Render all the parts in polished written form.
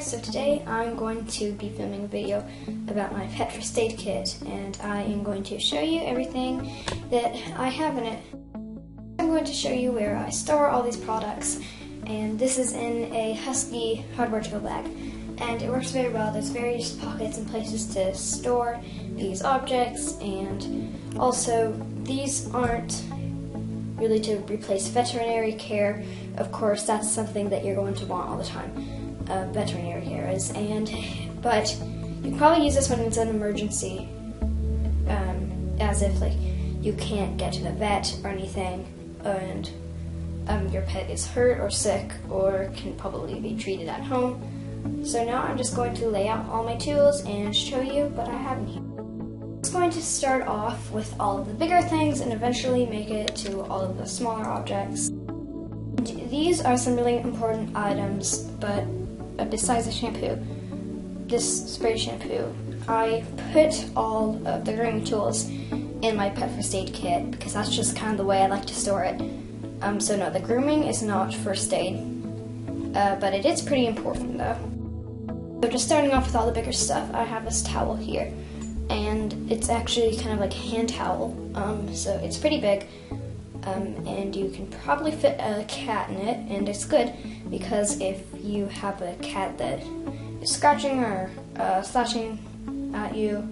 So today I'm going to be filming a video about my pet first aid kit, and I am going to show you everything that I have in it. I'm going to show you where I store all these products, and this is in a Husky hardware tool bag, and it works very well. There's various pockets and places to store these objects, and also these aren't really to replace veterinary care. Of course, that's something that you're going to want all the time. Veterinary care is, but you can probably use this when it's an emergency, as if like you can't get to the vet or anything, and your pet is hurt or sick or can probably be treated at home. So now I'm just going to lay out all my tools and show you what I have in here. I'm just going to start off with all of the bigger things and eventually make it to all of the smaller objects. These are some really important items, but besides the shampoo, this spray shampoo, I put all of the grooming tools in my pet first aid kit because that's just kind of the way I like to store it. So no, the grooming is not first aid, but it is pretty important though. So just starting off with all the bigger stuff, I have this towel here, and it's actually kind of like a hand towel, so it's pretty big. And you can probably fit a cat in it, and it's good because if you have a cat that is scratching or slashing at you,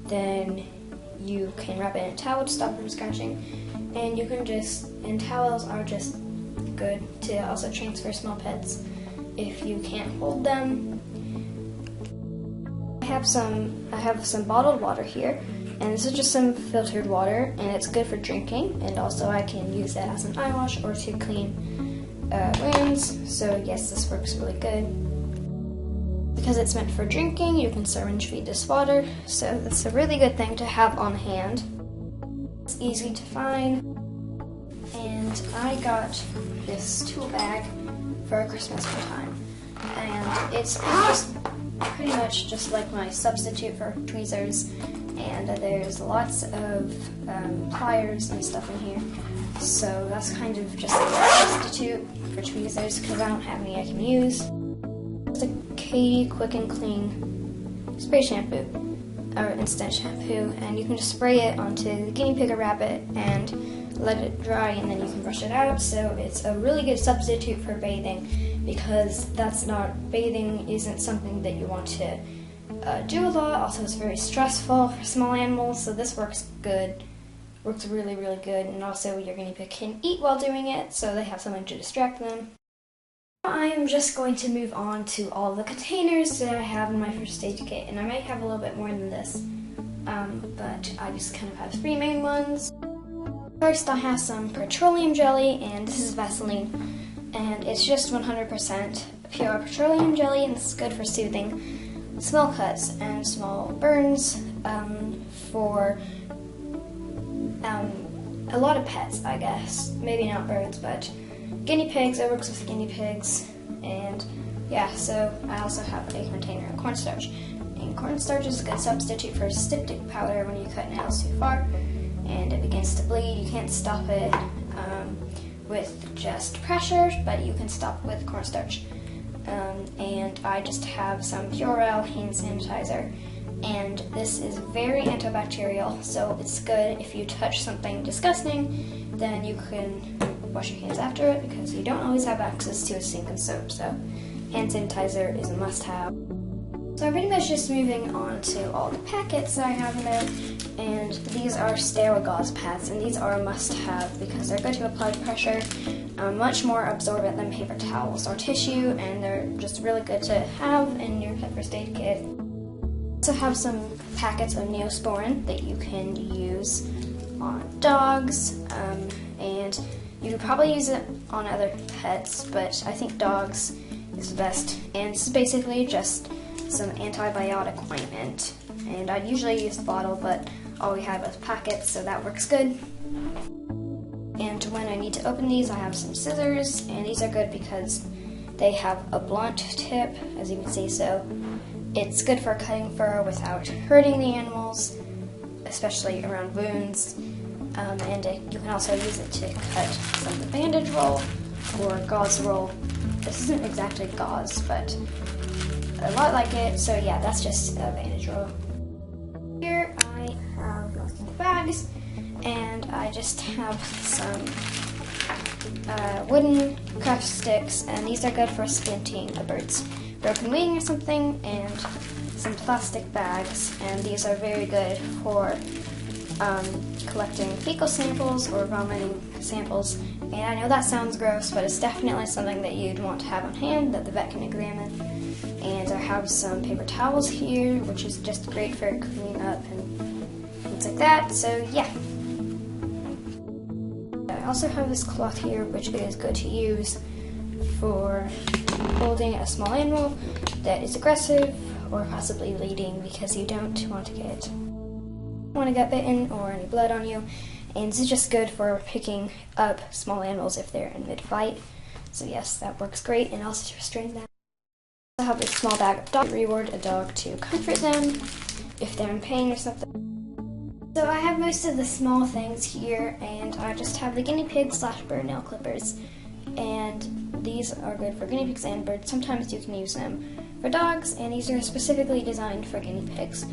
then you can wrap it in a towel to stop them scratching, and you can and towels are just good to also transfer small pets if you can't hold them. I have some bottled water here. And this is just some filtered water, and it's good for drinking, and also I can use that as an eye wash or to clean wounds. So yes, this works really good. Because it's meant for drinking, you can syringe feed this water, so that's a really good thing to have on hand. It's easy to find, and I got this tool bag for Christmas time, and it's just pretty much just like my substitute for tweezers. And there's lots of pliers and stuff in here, so that's kind of just a substitute for tweezers because I don't have any I can use. It's a Katie Quick and Clean spray shampoo, or instant shampoo, and you can just spray it onto the guinea pig or rabbit and let it dry, and then you can brush it out. So it's a really good substitute for bathing because bathing isn't something that you want to do a lot. Also, it's very stressful for small animals, so this works good. Works really, really good, and also your guinea pig can eat while doing it, so they have something to distract them. I am just going to move on to all the containers that I have in my first aid kit, and I might have a little bit more than this, but I just kind of have three main ones. First, I have some petroleum jelly, and this is Vaseline, and it's just 100% pure petroleum jelly, and this is good for soothing small cuts and small burns for a lot of pets, I guess. Maybe not birds, but guinea pigs. It works with guinea pigs, and yeah. So I also have a container of cornstarch, and cornstarch is a good substitute for styptic powder when you cut nails too far and it begins to bleed. You can't stop it with just pressure, but you can stop with cornstarch. And I just have some Purell hand sanitizer, and this is very antibacterial, so it's good if you touch something disgusting, then you can wash your hands after it because you don't always have access to a sink and soap, so hand sanitizer is a must-have. So I'm pretty much just moving on to all the packets that I have in there, and these are sterile gauze pads, and these are a must-have because they're good to apply pressure, much more absorbent than paper towels or tissue, and they're just really good to have in your pet first aid kit. I also have some packets of Neosporin that you can use on dogs, and you could probably use it on other pets, but I think dogs is the best, and this is basically just some antibiotic ointment, and I usually use the bottle, but all we have is packets, so that works good. And when I need to open these, I have some scissors, and these are good because they have a blunt tip, as you can see, so it's good for cutting fur without hurting the animals, especially around wounds, and you can also use it to cut some of the bandage roll or gauze roll. This isn't exactly gauze, but a lot like it, so yeah, that's just a bandage roll. Here I have multiple bags, and I just have some wooden craft sticks, and these are good for splinting a bird's broken wing or something, and some plastic bags, and these are very good for collecting fecal samples or vomiting samples. And I know that sounds gross, but it's definitely something that you'd want to have on hand that the vet can examine. And I have some paper towels here, which is just great for cleaning up and things like that, so yeah. I also have this cloth here, which is good to use for holding a small animal that is aggressive or possibly bleeding, because you don't want to get bitten or any blood on you. And this is just good for picking up small animals if they're in mid-fight. So yes, that works great, and also to restrain them. I have a small bag of dog to reward a dog to comfort them if they're in pain or something. So I have most of the small things here, and I just have the guinea pig / bird nail clippers. And these are good for guinea pigs and birds. Sometimes you can use them for dogs, and these are specifically designed for guinea pigs.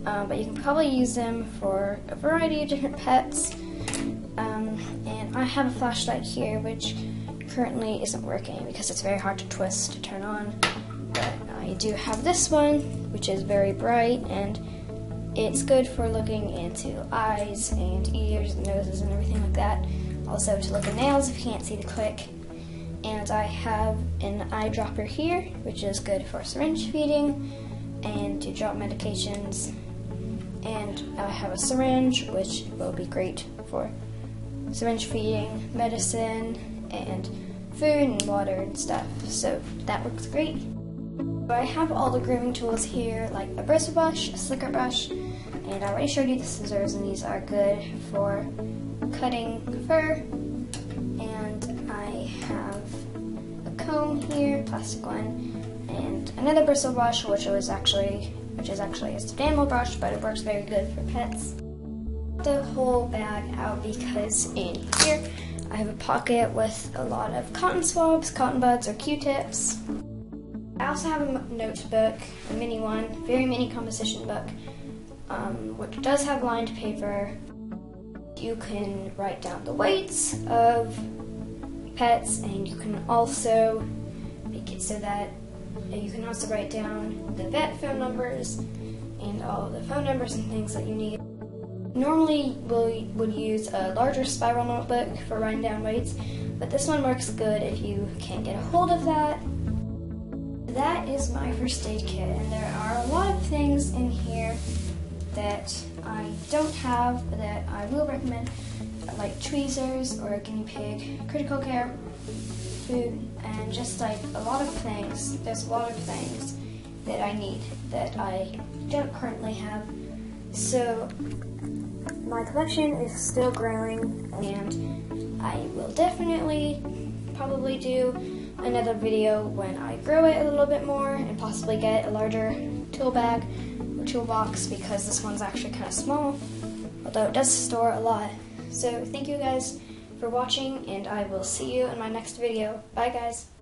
But you can probably use them for a variety of different pets. And I have a flashlight here, which currently isn't working because it's very hard to twist to turn on. But I do have this one, which is very bright, and it's good for looking into eyes and ears and noses and everything like that. Also to look at nails if you can't see the click. And I have an eyedropper here, which is good for syringe feeding and to drop medications. And I have a syringe, which will be great for syringe feeding, medicine, and food and water and stuff. So that works great. I have all the grooming tools here, like a bristle brush, a slicker brush, and I already showed you the scissors, and these are good for cutting fur. And I have a comb here, plastic one, and another bristle brush, which is actually a stuffed animal brush, but it works very good for pets. The whole bag out because in here I have a pocket with a lot of cotton swabs, cotton buds, or Q-tips. I also have a notebook, a mini one, very mini composition book, which does have lined paper. You can write down the weights of pets, and you can also make it so that you can also write down the vet phone numbers and all the phone numbers and things that you need. Normally we would use a larger spiral notebook for writing down weights, but this one works good if you can't get a hold of that. That is my first aid kit, and there are a lot of things in here that I don't have that I will recommend, like tweezers or guinea pig critical care food, and just like a lot of things. There's a lot of things that I need that I don't currently have. So my collection is still growing, and I will definitely probably do another video when I grow it a little bit more and possibly get a larger tool bag or toolbox, because this one's actually kind of small, although it does store a lot. So thank you guys for watching, and I will see you in my next video. Bye guys.